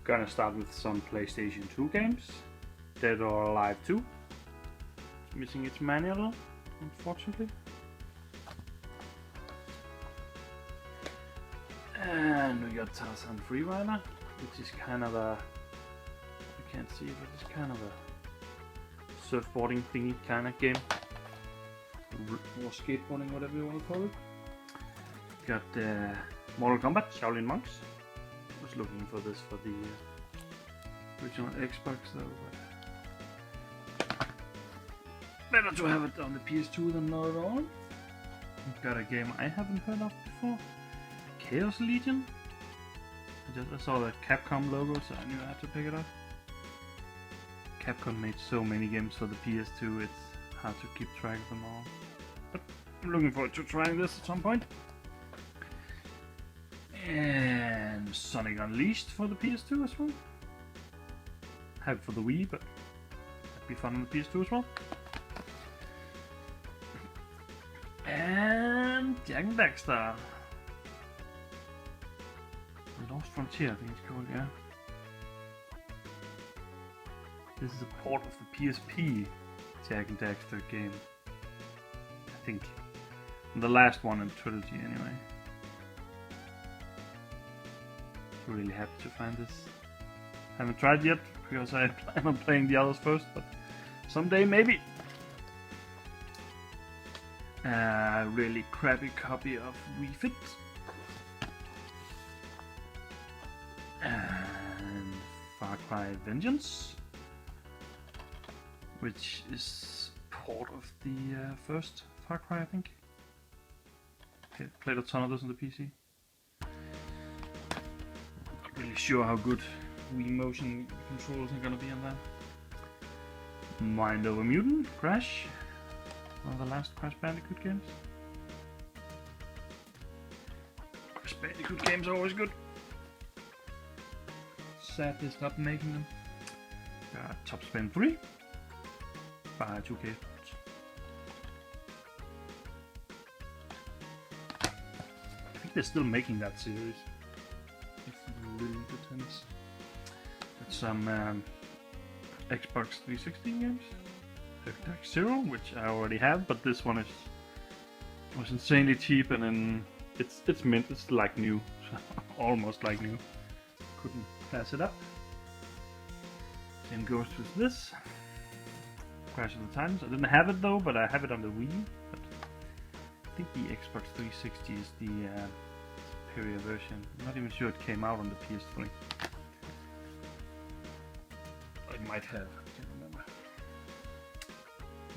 Gonna start with some PlayStation 2 games. Dead or Alive 2. Missing its manual, unfortunately. And we got Tarzan Freerider, which is kind of a... I can't see, but it's kind of a surfboarding thingy kind of game. Or skateboarding, whatever you want to call it. Got Mortal Kombat Shaolin Monks. Was looking for this for the original Xbox though. Better to have it on the PS2 than not at all. Got a game I haven't heard of before. Chaos Legion. I saw the Capcom logo, so I knew I had to pick it up. Capcom made so many games for the PS2, it's hard to keep track of them all. But I'm looking forward to trying this at some point. And Sonic Unleashed for the PS2 as well. Have it for the Wii, but that'd be fun on the PS2 as well. And Jak and Daxter. The Lost Frontier, I think it's called, yeah. This is a port of the PSP Jak and Daxter game. I think. The last one in the trilogy, anyway. Really happy to find this. Haven't tried yet because I plan on playing the others first, but someday maybe. A really crappy copy of Wii Fit. And Far Cry Vengeance, which is port of the first Far Cry, I think. Okay, played a ton of this on the PC. Really sure how good Wii motion controls are gonna be on that. Mind Over Mutant, Crash, one of the last Crash Bandicoot games. Crash Bandicoot games are always good. Sad they stopped making them. Top Spin 3 by 2K Sports. I think they're still making that series. Really into tennis. Got some Xbox 360 games. Attack Zero, which I already have, but this one was insanely cheap, and then it's mint. It's like new, almost like new. Couldn't pass it up. Same goes with this. Crash of the Titans. I didn't have it though, but I have it on the Wii. But I think the Xbox 360 is the superior version. I'm not even sure it came out on the PS3. It might have, I can't remember.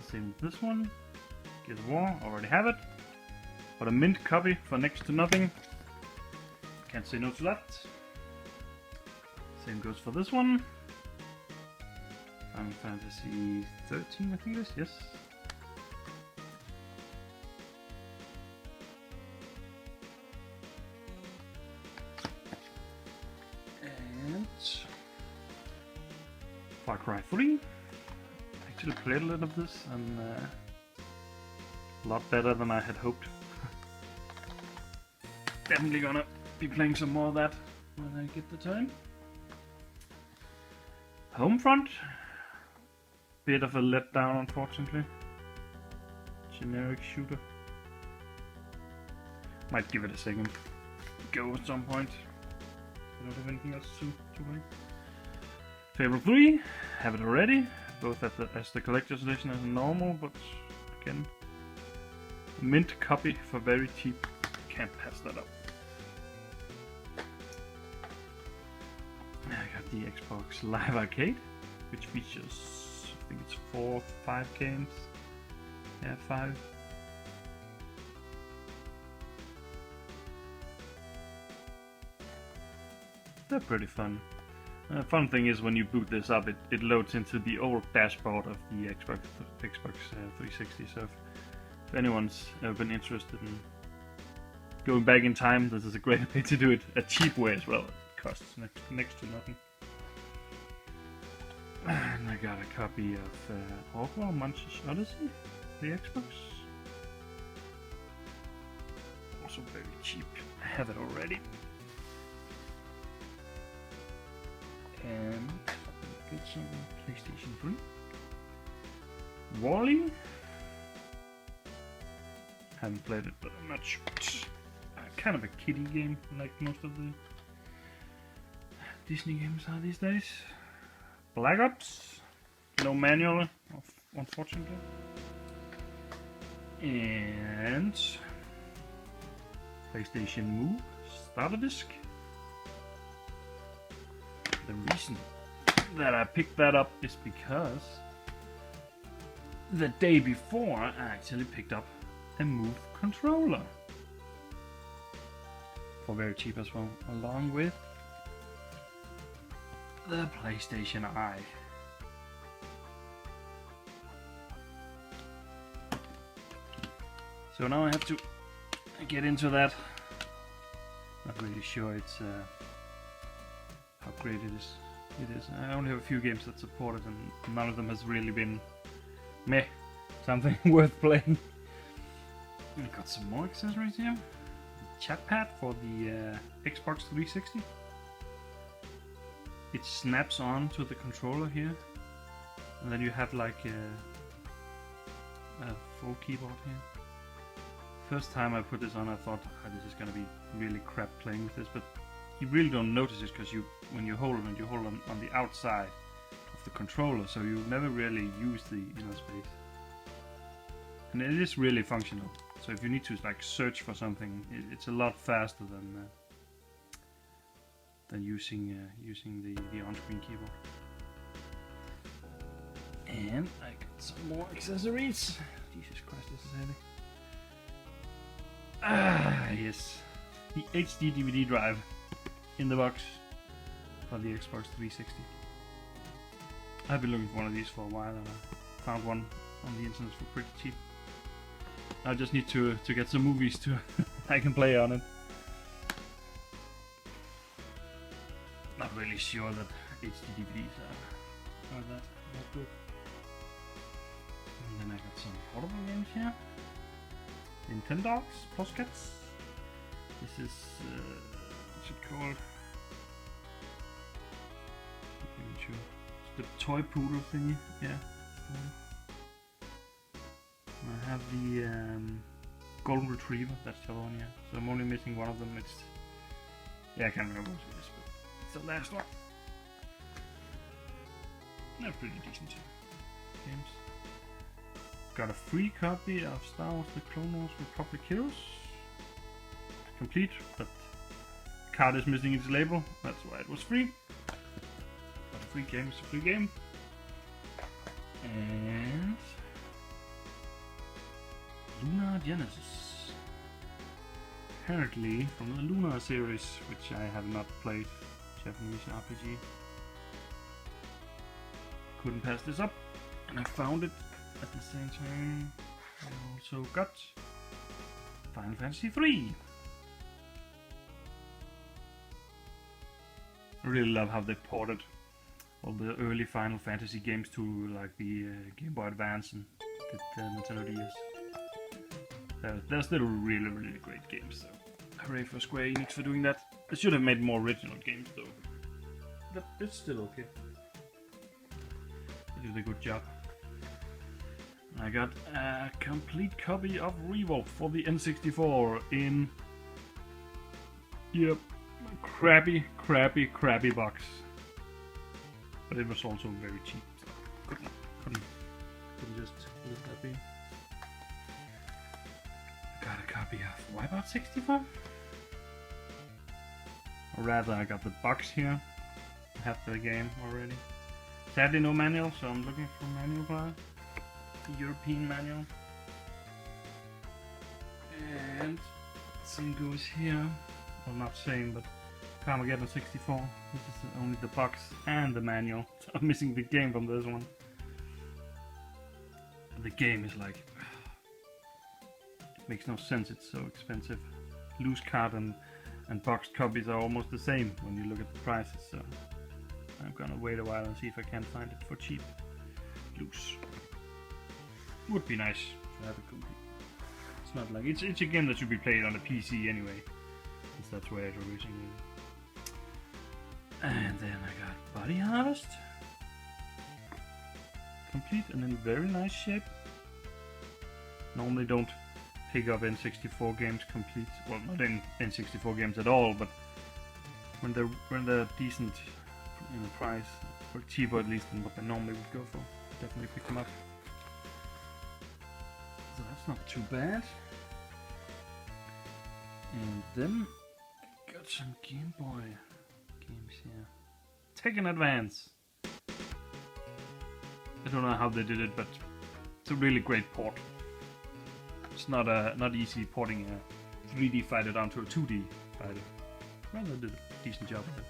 The same with this one. Gears of War, already have it. But a mint copy for next to nothing. Can't say no to that. Same goes for this one. Final Fantasy 13, I think it is, yes. Far Cry 3. I actually played a little of this, and a lot better than I had hoped. Definitely gonna be playing some more of that when I get the time. Homefront. Bit of a letdown, unfortunately. Generic shooter. Might give it a second go at some point. I don't have anything else to play. Fable 3, have it already, both as the collector's edition as normal, but again, mint copy for very cheap, can't pass that up. I got the Xbox Live Arcade, which features, I think it's 4 or 5 games, yeah 5. They're pretty fun. Fun thing is when you boot this up, it loads into the old dashboard of the Xbox 360. So if anyone's ever been interested in going back in time, this is a great way to do it. A cheap way as well. It costs next to nothing. And I got a copy of Hogwarts Monsters Odyssey, the Xbox. Also very cheap. I have it already. That's on PlayStation 3. Wall-E. Haven't played it, but I'm not sure. It's kind of a kiddie game, like most of the Disney games are these days. Black Ops. No manual, unfortunately. And PlayStation Move starter disc. The reason that I picked that up is because the day before I actually picked up a Move controller for very cheap as well, along with the PlayStation Eye. So now I have to get into that. Not really sure it's how great it is. I only have a few games that support it, and none of them has really been meh, something worth playing. I got some more accessories here. Chat pad for the Xbox 360. It snaps on to the controller here, and then you have like a full keyboard here. First time I put this on, I thought, oh, this is gonna be really crap playing with this, but you really don't notice it because when you hold it, you hold it on the outside of the controller, so you never really use the inner space. And it is really functional. So if you need to like search for something, it's a lot faster than using the on-screen keyboard. And I got some more accessories. Jesus Christ, this is heavy. Ah, yes. The HD DVD drive in the box for the Xbox 360. I've been looking for one of these for a while, and I found one on the internet for pretty cheap. I just need to get some movies to I can play on it. Not really sure that HD DVDs are that good. And then I got some portable games here. Nintendogs Plus Cats. This is what's it called? I'm not sure. It's the toy poodle thingy. Yeah. I have the Golden Retriever. That's the other one. Yeah. So I'm only missing one of them. It's I can't remember what it is, but it's the last one. They're pretty decent games. Got a free copy of Star Wars: The Clone Wars Republic Heroes. Complete, but the card is missing its label. That's why it was free. But a free game is a free game. And Lunar Genesis. Apparently from the Lunar series, which I have not played. Japanese RPG. Couldn't pass this up, and I found it at the same time. I also got Final Fantasy III. I really love how they ported all the early Final Fantasy games to like the Game Boy Advance and the Nintendo DS. They're still really great games, so hooray for Square Enix for doing that. They should have made more original games though, but it's still okay. They did a good job. I got a complete copy of Revolve for the N64 in crappy box, but it was also very cheap, so couldn't just leave that be. I got a copy of Wipeout 64, or rather I got the box here. I have the game already. Sadly no manual, so I'm looking for a manual for it. European manual. And same goes here. Well, not same, but Carmageddon 64. This is only the box and the manual. So I'm missing the game from this one. The game is like, it makes no sense. It's so expensive. Loose card and boxed copies are almost the same when you look at the prices. So I'm gonna wait a while and see if I can find it for cheap. Loose. Would be nice to have a complete. It's not like it's a game that should be played on a PC anyway, since that's where it's originally. And then I got Body Harvest. complete and in very nice shape. Normally don't pick up N64 games complete. Well, not in N64 games at all, but when they're decent in the price, or cheaper at least than what they normally would go for, definitely pick them up. So that's not too bad. And then got some Game Boy games here. Tekken Advance. I don't know how they did it, but it's a really great port. It's not easy porting a 3D fighter down to a 2D fighter. Well, they did a decent job of it.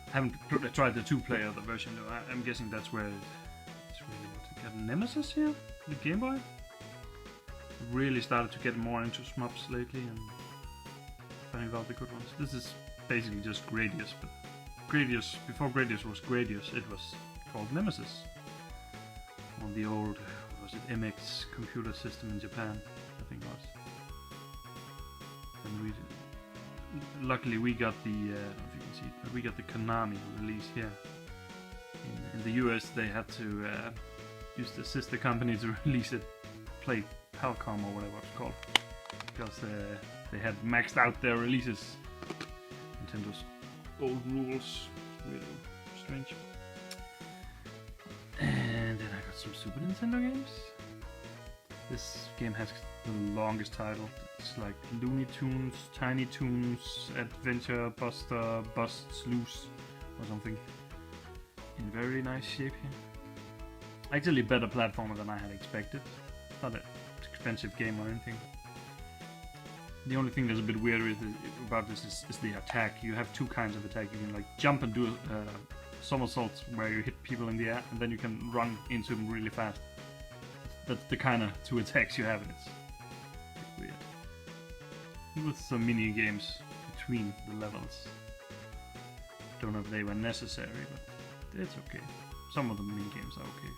I haven't tried the two-player version though. I'm guessing that's where it's really what. Got Nemesis here, the Game Boy. Really started to get more into shmups lately and finding out the good ones. This is basically just Gradius, but Gradius, before Gradius was Gradius, it was called Nemesis. On the old, was it MX computer system in Japan, I think it was. And luckily we got the, I don't know if you can see it, but we got the Konami release here. In the US they had to use the sister company to release it, play Palcom or whatever it's called, because they had maxed out their releases. Nintendo's old rules, really strange. And then I got some Super Nintendo games. This game has the longest title. It's like Looney Tunes, Tiny Toons, Adventure Buster, Busts Loose or something. In very nice shape here. Actually a better platformer than I had expected. Not an expensive game or anything. The only thing that's a bit weird about this is the attack. You have two kinds of attack. You can like jump and do somersaults where you hit people in the air, and then you can run into them really fast. That's the kind of two attacks you have, and it's weird. With some mini games between the levels. Don't know if they were necessary, but it's okay. Some of the mini games are okay.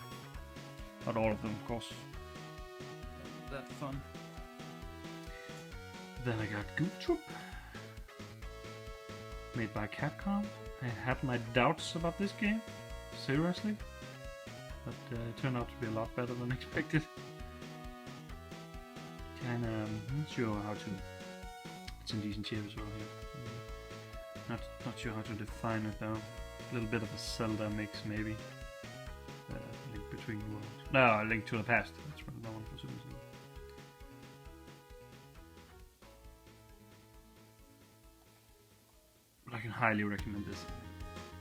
Not all of them, of course. That fun. Then I got Goop Troop, made by Capcom. I had my doubts about this game, seriously, but it turned out to be a lot better than expected. Kinda not sure how to. It's in decent shape as well here. Not sure how to define it though. A little bit of a Zelda mix maybe. Link Between Worlds. No, Link to the Past. That's what the one for Super Nintendo. But I can highly recommend this.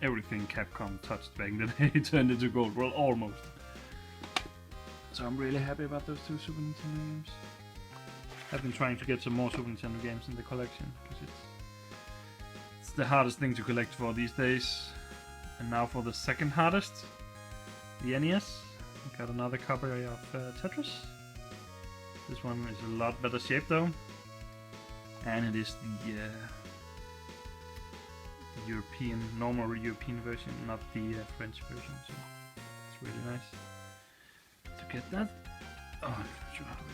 Everything Capcom touched back in the day turned into gold. Well, almost. So I'm really happy about those two Super Nintendo games. I've been trying to get some more Super Nintendo games in the collection because it's the hardest thing to collect for these days. And now for the second hardest, the NES. I got another copy of Tetris. This one is a lot better shape though, and it is the normal European version, not the French version. So it's really nice to get that. Oh, I'm not sure how the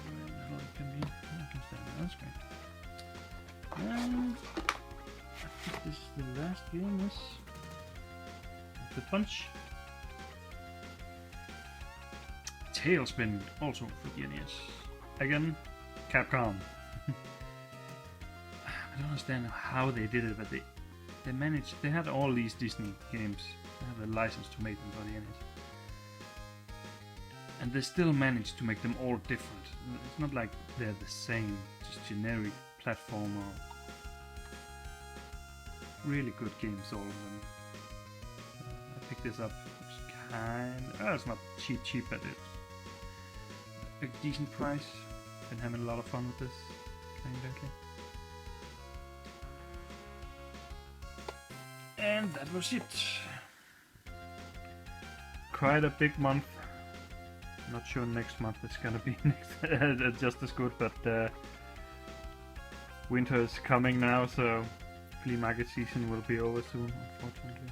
hell it can be. I can stand there, that's great. And I think this is the last game, yes. The Punch. Tailspin, also for the NES. Again, Capcom. I don't understand how they did it, but they managed. They had all these Disney games. They have the license to make them for the NES. And they still managed to make them all different. It's not like they're the same, just generic platformer. Really good games, all of them. I picked this up. It's not cheap, but it's a decent price. Been having a lot of fun with this playing lately. And that was it. Quite a big month. Not sure next month it's gonna be just as good, but winter is coming now, so flea market season will be over soon, unfortunately.